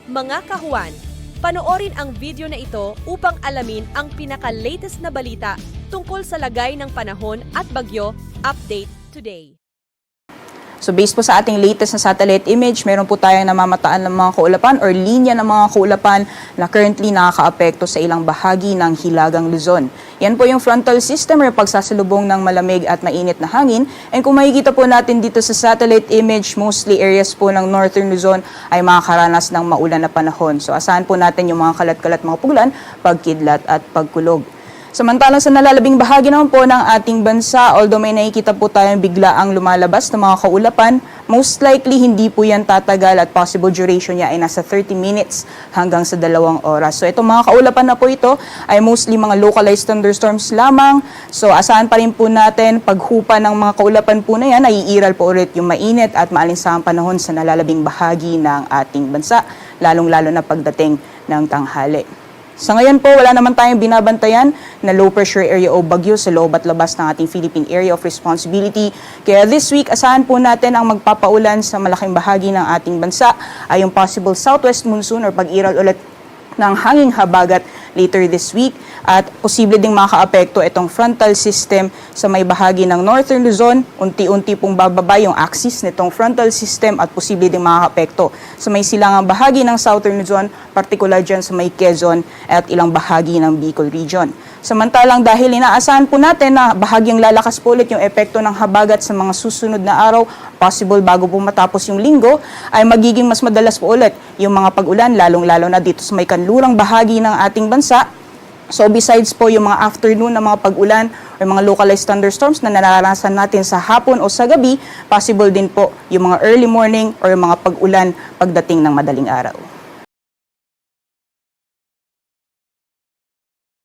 Mga kahuan, panoorin ang video na ito upang alamin ang pinaka-latest na balita tungkol sa lagay ng panahon at bagyo. Update today. So based po sa ating latest na satellite image, meron po tayong namamataan ng mga kaulapan or linya ng mga kaulapan na currently nakakaapekto sa ilang bahagi ng Hilagang Luzon. Yan po yung frontal system or pagsasalubong ng malamig at mainit na hangin. And kung makikita po natin dito sa satellite image, mostly areas po ng Northern Luzon ay makakaranas ng maulan na panahon. So asahan po natin yung mga kalat-kalat mga puglan, pagkidlat at pagkulog. Samantalang sa nalalabing bahagi naman po ng ating bansa, although may nakikita po tayong bigla ang lumalabas ng mga kaulapan, most likely hindi po yan tatagal at possible duration niya ay nasa 30 minutes hanggang sa 2 oras. So itong mga kaulapan na po ito ay mostly mga localized thunderstorms lamang. So asahan pa rin po natin paghupa ng mga kaulapan po na yan, ay iiral po ulit yung mainit at maalinsahang panahon sa nalalabing bahagi ng ating bansa, lalong-lalo na pagdating ng tanghali. Sa ngayon po, wala naman tayong binabantayan na low pressure area o bagyo sa loob at labas ng ating Philippine Area of Responsibility. Kaya this week, asahan po natin ang magpapaulan sa malaking bahagi ng ating bansa ay yung possible southwest monsoon or pag-iral ulit ng hanging habagat later this week at posible ding makaapekto itong frontal system sa may bahagi ng Northern Luzon. Unti-unti pong bababa yung axis nitong frontal system at posible ding makaapekto sa may silangang bahagi ng Southern Luzon, partikular dyan sa may Quezon at ilang bahagi ng Bicol Region. Samantalang dahil inaasahan po natin na bahagyang lalakas po ulit yung epekto ng habagat sa mga susunod na araw, possible bago po matapos yung linggo, ay magiging mas madalas po ulit yung mga pag-ulan, lalong-lalo na dito sa may kanlurang bahagi ng ating bansa. So besides po yung mga afternoon na mga pag-ulan o mga localized thunderstorms na naranasan natin sa hapon o sa gabi, possible din po yung mga early morning or yung mga pag-ulan pagdating ng madaling araw.